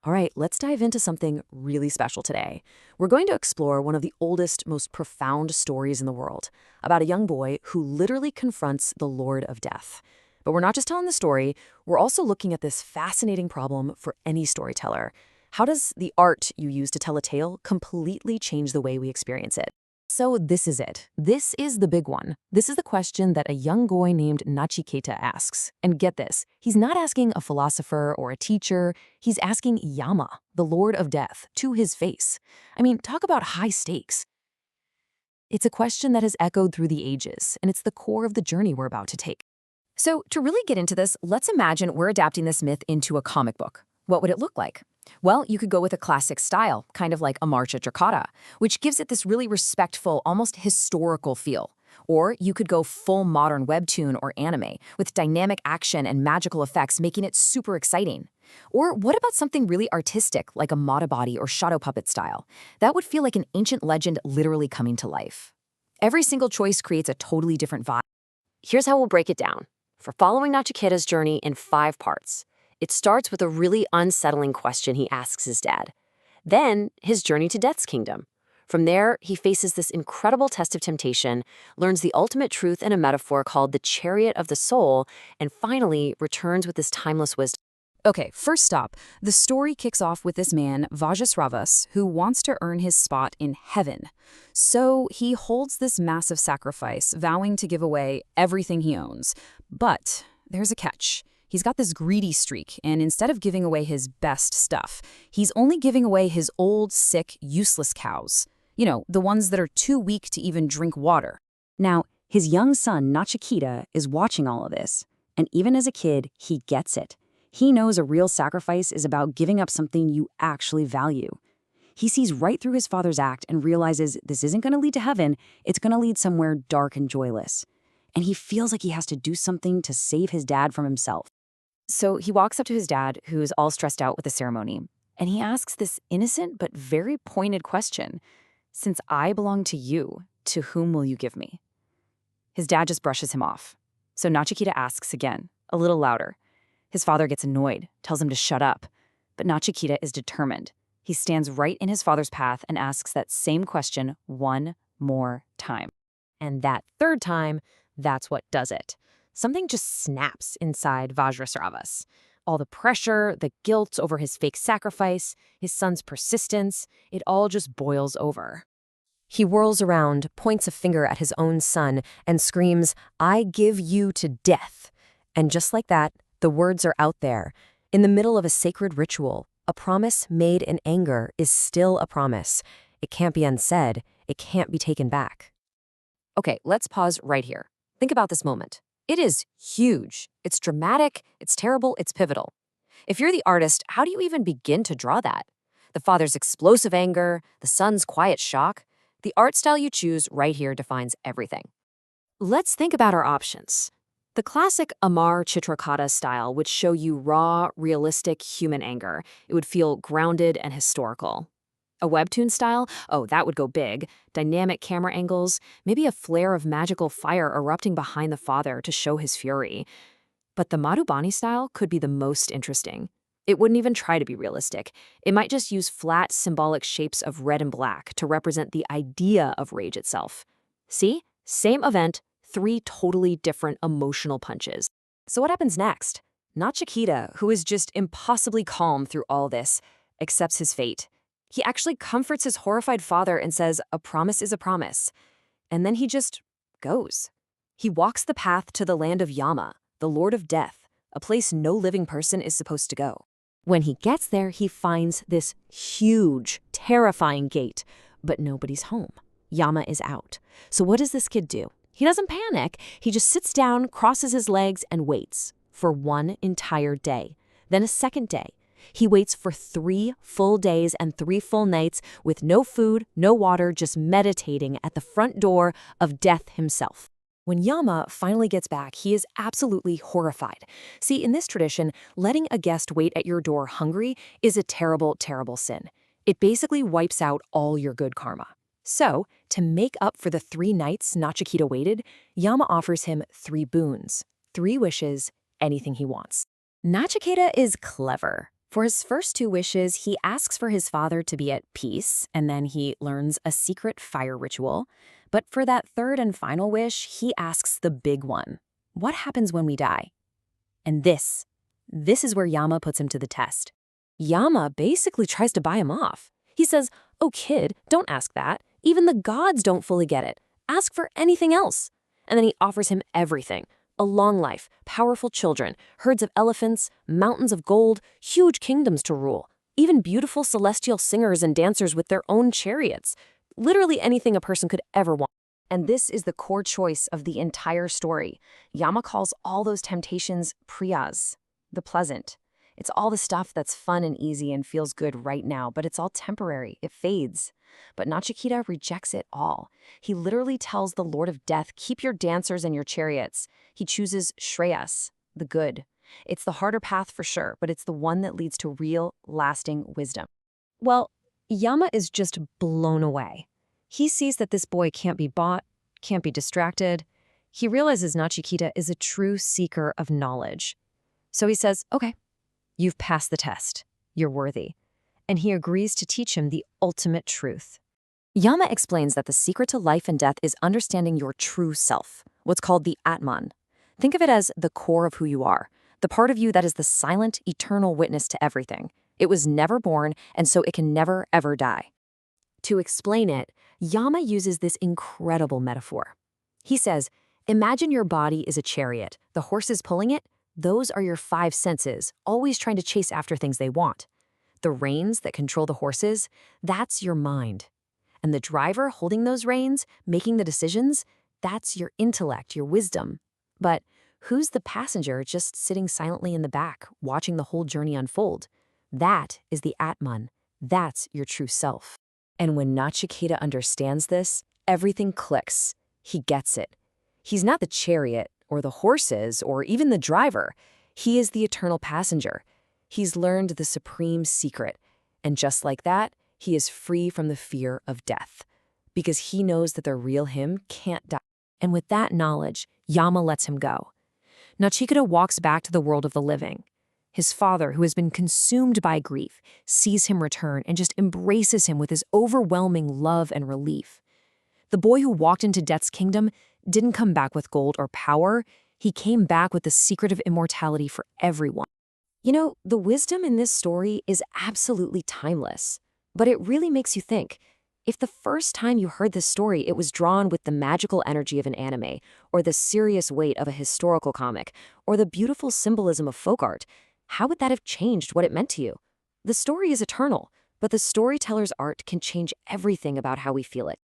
All right, let's dive into something really special today. We're going to explore one of the oldest, most profound stories in the world about a young boy who literally confronts the Lord of Death. But we're not just telling the story, we're also looking at this fascinating problem for any storyteller. How does the art you use to tell a tale completely change the way we experience it? So this is it. This is the big one. This is the question that a young boy named Nachiketa asks. And get this, he's not asking a philosopher or a teacher. He's asking Yama, the Lord of Death, to his face. I mean, talk about high stakes. It's a question that has echoed through the ages, and it's the core of the journey we're about to take. So to really get into this, let's imagine we're adapting this myth into a comic book. What would it look like? Well, you could go with a classic style, kind of like a Nachiketa, which gives it this really respectful, almost historical feel. Or you could go full modern webtoon or anime, with dynamic action and magical effects making it super exciting. Or what about something really artistic, like a Modabody or shadow puppet style? That would feel like an ancient legend literally coming to life. Every single choice creates a totally different vibe. Here's how we'll break it down. For following Nachiketa's journey in 5 parts. It starts with a really unsettling question he asks his dad. Then, his journey to Death's kingdom. From there, he faces this incredible test of temptation, learns the ultimate truth in a metaphor called the Chariot of the Soul, and finally returns with this timeless wisdom. Okay, first stop. The story kicks off with this man, Vajasravas, who wants to earn his spot in heaven. So he holds this massive sacrifice, vowing to give away everything he owns. But there's a catch. He's got this greedy streak, and instead of giving away his best stuff, he's only giving away his old, sick, useless cows. You know, the ones that are too weak to even drink water. Now, his young son, Nachiketa, is watching all of this. And even as a kid, he gets it. He knows a real sacrifice is about giving up something you actually value. He sees right through his father's act and realizes this isn't going to lead to heaven, it's going to lead somewhere dark and joyless. And he feels like he has to do something to save his dad from himself. So he walks up to his dad, who's all stressed out with the ceremony, and he asks this innocent but very pointed question. Since I belong to you, to whom will you give me? His dad just brushes him off. So Nachiketa asks again, a little louder. His father gets annoyed, tells him to shut up. But Nachiketa is determined. He stands right in his father's path and asks that same question one more time. And that third time, that's what does it. Something just snaps inside Vajrasravas. All the pressure, the guilt over his fake sacrifice, his son's persistence, it all just boils over. He whirls around, points a finger at his own son, and screams, "I give you to death." And just like that, the words are out there. In the middle of a sacred ritual, a promise made in anger is still a promise. It can't be unsaid. It can't be taken back. Okay, let's pause right here. Think about this moment. It is huge. It's dramatic, it's terrible, it's pivotal. If you're the artist, how do you even begin to draw that? The father's explosive anger, the son's quiet shock. The art style you choose right here defines everything. Let's think about our options. The classic Amar Chitrakata style would show you raw, realistic human anger. It would feel grounded and historical. A webtoon style? Oh, that would go big. Dynamic camera angles, maybe a flare of magical fire erupting behind the father to show his fury. But the Madhubani style could be the most interesting. It wouldn't even try to be realistic. It might just use flat, symbolic shapes of red and black to represent the idea of rage itself. See? Same event, 3 totally different emotional punches. So what happens next? Nachiketa, who is just impossibly calm through all this, accepts his fate. He actually comforts his horrified father and says, a promise is a promise. And then he just goes. He walks the path to the land of Yama, the Lord of Death, a place no living person is supposed to go. When he gets there, he finds this huge, terrifying gate, but nobody's home. Yama is out. So what does this kid do? He doesn't panic. He just sits down, crosses his legs, and waits for 1 entire day. Then a second day. He waits for 3 full days and 3 full nights with no food, no water, just meditating at the front door of death himself. When Yama finally gets back, he is absolutely horrified. See, in this tradition, letting a guest wait at your door hungry is a terrible, terrible sin. It basically wipes out all your good karma. So, to make up for the 3 nights Nachiketa waited, Yama offers him 3 boons, 3 wishes, anything he wants. Nachiketa is clever. For his first two wishes, he asks for his father to be at peace, and then he learns a secret fire ritual. But for that third and final wish, he asks the big one. What happens when we die? And this is where Yama puts him to the test. Yama basically tries to buy him off. He says, "Oh kid, don't ask that. Even the gods don't fully get it. Ask for anything else." And then he offers him everything. A long life, powerful children, herds of elephants, mountains of gold, huge kingdoms to rule, even beautiful celestial singers and dancers with their own chariots. Literally anything a person could ever want. And this is the core choice of the entire story. Yama calls all those temptations priyas, the pleasant. It's all the stuff that's fun and easy and feels good right now, but it's all temporary. It fades. But Nachiketa rejects it all. He literally tells the Lord of Death, keep your dancers and your chariots. He chooses Shreyas, the good. It's the harder path for sure, but it's the one that leads to real, lasting wisdom. Well, Yama is just blown away. He sees that this boy can't be bought, can't be distracted. He realizes Nachiketa is a true seeker of knowledge. So he says, okay, you've passed the test. You're worthy. And he agrees to teach him the ultimate truth. Yama explains that the secret to life and death is understanding your true self, what's called the Atman. Think of it as the core of who you are, the part of you that is the silent, eternal witness to everything. It was never born, and so it can never, ever die. To explain it, Yama uses this incredible metaphor. He says, imagine your body is a chariot, the horses pulling it. Those are your five senses, always trying to chase after things they want. The reins that control the horses, that's your mind. And the driver holding those reins, making the decisions, that's your intellect, your wisdom. But who's the passenger just sitting silently in the back, watching the whole journey unfold? That is the Atman. That's your true self. And when Nachiketa understands this, everything clicks. He gets it. He's not the chariot, or the horses, or even the driver. He is the eternal passenger. He's learned the supreme secret. And just like that, he is free from the fear of death. Because he knows that the real him can't die. And with that knowledge, Yama lets him go. Nachiketa walks back to the world of the living. His father, who has been consumed by grief, sees him return and just embraces him with his overwhelming love and relief. The boy who walked into Death's kingdom didn't come back with gold or power. He came back with the secret of immortality for everyone. You know, the wisdom in this story is absolutely timeless, but it really makes you think. If the first time you heard this story, it was drawn with the magical energy of an anime, or the serious weight of a historical comic, or the beautiful symbolism of folk art, how would that have changed what it meant to you? The story is eternal, but the storyteller's art can change everything about how we feel it.